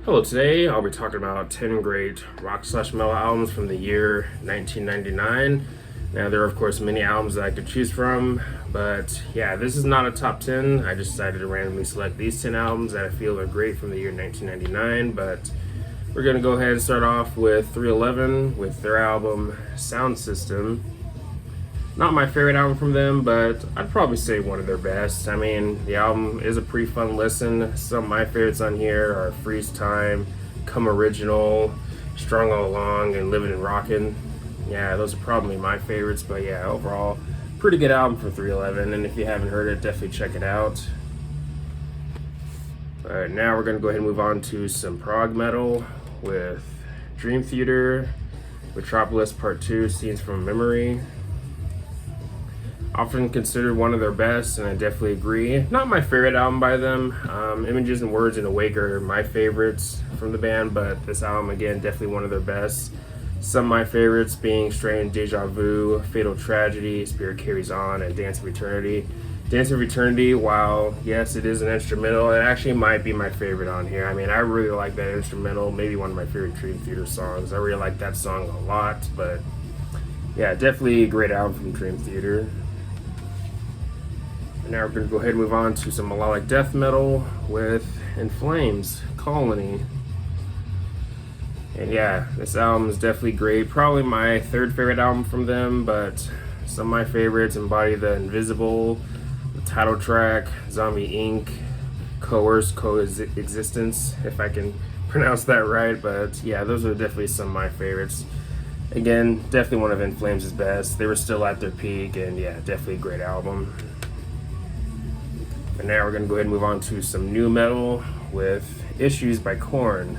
Hello, today I'll be talking about 10 great rock/metal albums from the year 1999. Now, there are, of course, many albums that I could choose from, but yeah, this is not a top 10. I just decided to randomly select these 10 albums that I feel are great from the year 1999. But we're going to go ahead and start off with 311 with their album Sound System. Not my favorite album from them, but I'd probably say one of their best. I mean, the album is a pretty fun listen. Some of my favorites on here are Freeze Time, Come Original, Strung All Along, and Living and Rockin'. Yeah, those are probably my favorites, but yeah, overall, pretty good album for 311, and if you haven't heard it, definitely check it out. Alright, now we're going to go ahead and move on to some prog metal with Dream Theater, Metropolis Part 2, Scenes from Memory. Often considered one of their best, and I definitely agree. Not my favorite album by them. Images and Words and Awake are my favorites from the band, but this album, again, definitely one of their best. Some of my favorites being Strange Deja Vu, Fatal Tragedy, Spirit Carries On, and Dance of Eternity. Dance of Eternity, while yes, it is an instrumental, it actually might be my favorite on here. I mean, I really like that instrumental, maybe one of my favorite Dream Theater songs. I really like that song a lot, but yeah, definitely a great album from Dream Theater. And now we're going to go ahead and move on to some melodic death metal with In Flames, Colony. And yeah, this album is definitely great. Probably my third favorite album from them, but some of my favorites embody the Invisible, the title track, Zombie Inc., Coerced Coexistence, if I can pronounce that right. But yeah, those are definitely some of my favorites. Again, definitely one of In Flames' best. They were still at their peak, and yeah, definitely a great album. And now we're going to go ahead and move on to some new metal with Issues by Korn.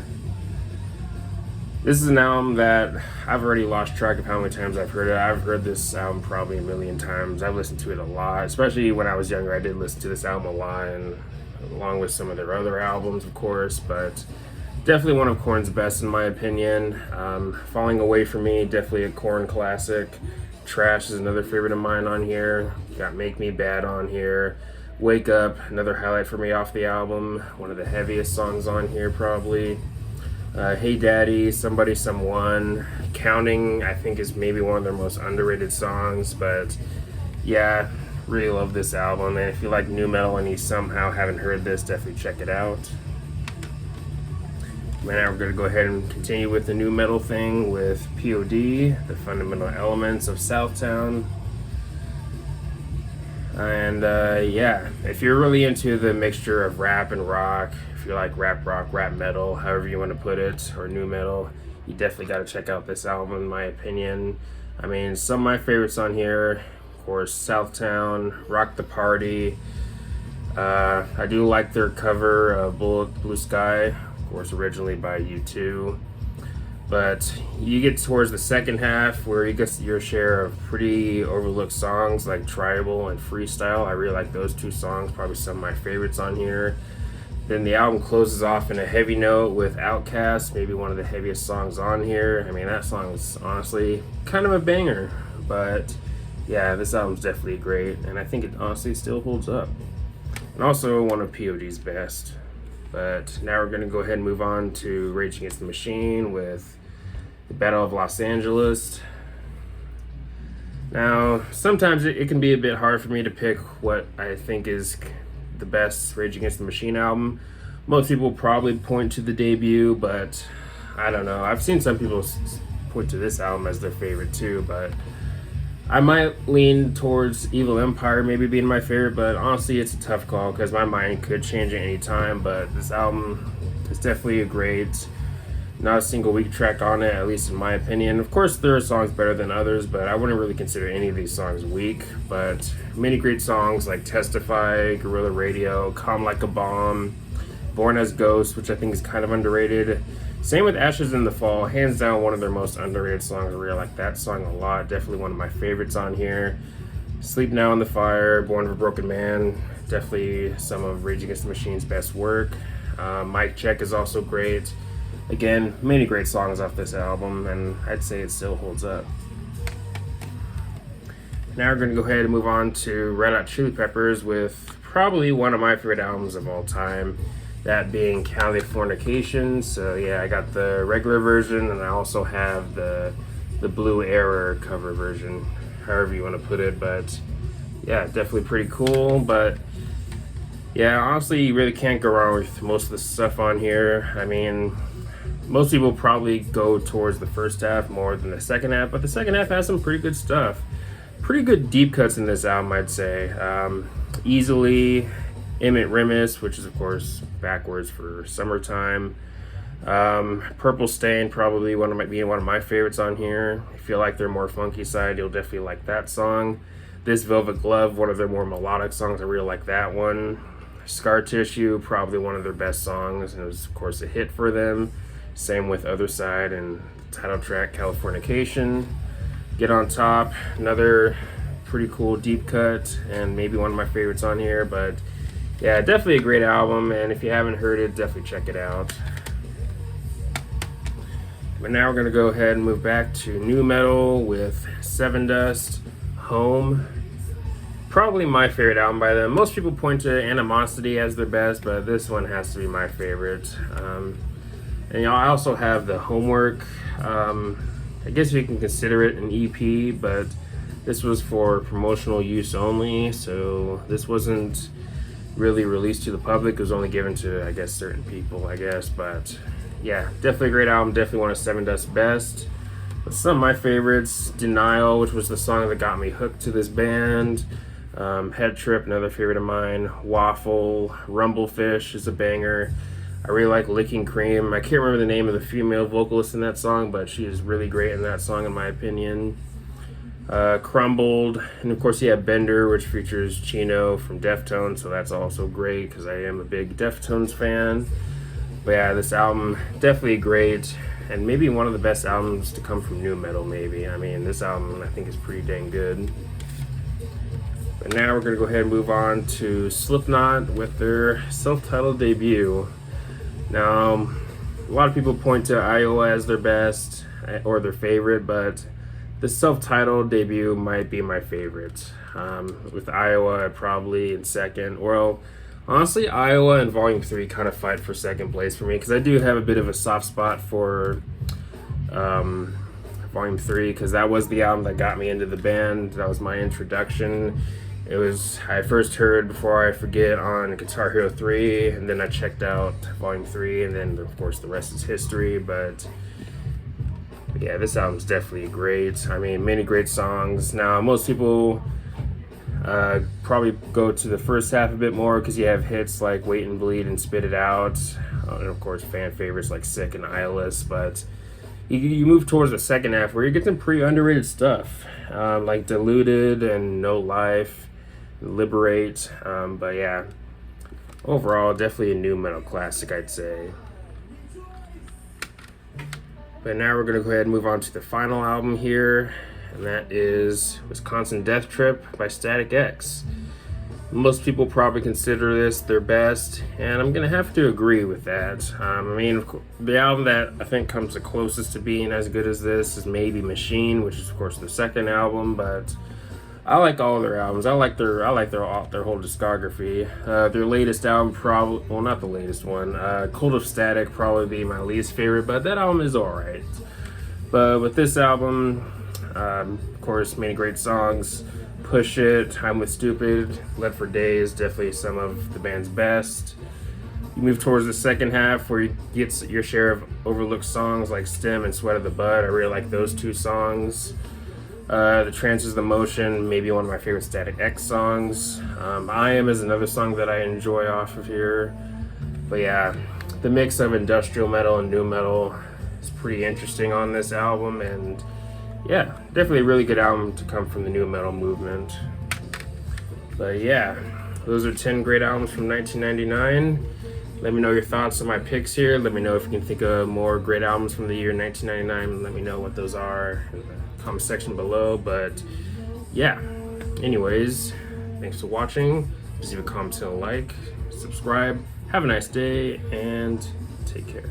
This is an album that I've already lost track of how many times I've heard it. I've heard this album probably a million times. I've listened to it a lot, especially when I was younger. I did listen to this album a lot, and along with some of their other albums, of course, but definitely one of Korn's best in my opinion. Falling Away From Me, definitely a Korn classic. Trash is another favorite of mine on here. Got Make Me Bad on here. Wake Up, another highlight for me off the album. One of the heaviest songs on here, probably. Hey Daddy, Somebody Someone. Counting, I think, is maybe one of their most underrated songs, but yeah, really love this album. And if you like new metal and you somehow haven't heard this, definitely check it out. Now we're going to go ahead and continue with the new metal thing with POD, The Fundamental Elements of Southtown. And yeah, if you're really into the mixture of rap and rock, if you like rap rock, rap metal, however you want to put it, or new metal, you definitely got to check out this album in my opinion. I mean, some of my favorites on here, of course, Southtown, Rock the Party. I do like their cover of Bullet Blue Sky, of course originally by U2. But you get towards the second half where you get your share of pretty overlooked songs like Tribal and Freestyle. I really like those two songs, probably some of my favorites on here. Then the album closes off in a heavy note with Outkast, maybe one of the heaviest songs on here. I mean, that song is honestly kind of a banger. But yeah, this album's definitely great, and I think it honestly still holds up. And also one of POD's best. But now we're going to go ahead and move on to Rage Against the Machine with the Battle of Los Angeles. Now, sometimes it can be a bit hard for me to pick what I think is the best Rage Against the Machine album. Most people probably point to the debut, but I don't know. I've seen some people point to this album as their favorite too, but I might lean towards Evil Empire maybe being my favorite, but honestly it's a tough call because my mind could change at any time. But this album is definitely a great, not a single weak track on it, at least in my opinion. Of course there are songs better than others, but I wouldn't really consider any of these songs weak. But many great songs like Testify, Guerrilla Radio, Calm Like a Bomb, Born as Ghost, which I think is kind of underrated. Same with Ashes in the Fall, hands down one of their most underrated songs. I really like that song a lot, definitely one of my favorites on here. Sleep Now in the Fire, Born of a Broken Man, definitely some of Rage Against the Machine's best work. Mic Check is also great. Again, many great songs off this album, and I'd say it still holds up. Now we're going to go ahead and move on to Red Hot Chili Peppers with probably one of my favorite albums of all time. that being Californication. So yeah, I got the regular version, and I also have the Blue Error cover version, however you want to put it. But yeah, definitely pretty cool. But yeah, honestly, you really can't go wrong with most of the stuff on here. I mean, most people probably go towards the first half more than the second half, but the second half has some pretty good stuff. Pretty good deep cuts in this album, I'd say. Easily, Emmett Remus, which is of course backwards for Summertime. Purple Stain, probably one of my favorites on here. If you like their more funky side, you'll definitely like that song. This Velvet Glove, one of their more melodic songs, I really like that one. Scar Tissue, probably one of their best songs, and it was of course a hit for them. Same with Other Side and the title track Californication. Get on Top, another pretty cool deep cut, and maybe one of my favorites on here. But yeah, definitely a great album, and if you haven't heard it, definitely check it out. But now we're going to go ahead and move back to nu metal with Sevendust, Home. Probably my favorite album by them. Most people point to Animosity as their best, but this one has to be my favorite. And I also have the Homework. I guess you can consider it an EP, but this was for promotional use only, so this wasn't really released to the public. It was only given to, I guess, certain people, I guess. But yeah, definitely a great album. Definitely one of Sevendust's best. But some of my favorites: Denial, which was the song that got me hooked to this band. Head Trip, another favorite of mine. Waffle, Rumblefish is a banger. I really like Licking Cream. I can't remember the name of the female vocalist in that song, but she is really great in that song in my opinion. Crumbled, and of course you have Bender, which features Chino from Deftones, so that's also great because I am a big Deftones fan. But yeah, this album definitely great, and maybe one of the best albums to come from nu metal. Maybe, I mean, this album I think is pretty dang good. But now we're gonna go ahead and move on to Slipknot with their self-titled debut. Now, a lot of people point to Iowa as their best or their favorite, but the self-titled debut might be my favorite. With Iowa probably in second. Well, honestly, Iowa and Volume 3 kind of fight for second place for me, because I do have a bit of a soft spot for Volume 3, because that was the album that got me into the band. That was my introduction. It was, I first heard Before I Forget on Guitar Hero 3, and then I checked out Volume 3, and then of course the rest is history. But yeah, this album's definitely great. I mean, many great songs. Now, most people probably go to the first half a bit more because you have hits like Wait and Bleed and Spit It Out, and of course fan favorites like Sick and Eyeless. But you move towards the second half where you get some pretty underrated stuff, like Deluded and No Life, Liberate. But yeah, overall definitely a nu metal classic, I'd say. But now we're gonna go ahead and move on to the final album here, and that is Wisconsin Death Trip by Static X. Most people probably consider this their best, and I'm gonna have to agree with that. I mean, the album that I think comes the closest to being as good as this is maybe Machine, which is of course the second album, but I like all their albums. I like their whole discography. Their latest album, probably, well, not the latest one. Cult of Static probably be my least favorite, but that album is alright. But with this album, of course, many great songs. Push It, I'm with Stupid, Led for Days, definitely some of the band's best. You move towards the second half where you get your share of overlooked songs like Stem and Sweat of the Bud. I really like those two songs. The Trance is the Motion, maybe one of my favorite Static X songs. I Am is another song that I enjoy off of here. But yeah, the mix of industrial metal and nu metal is pretty interesting on this album, and yeah, definitely a really good album to come from the nu metal movement. But yeah, those are 10 great albums from 1999. Let me know your thoughts on my picks here. Let me know if you can think of more great albums from the year 1999. Let me know what those are in the comment section below. But yeah, anyways, thanks for watching. Just leave a comment and a like, subscribe. Have a nice day, and take care.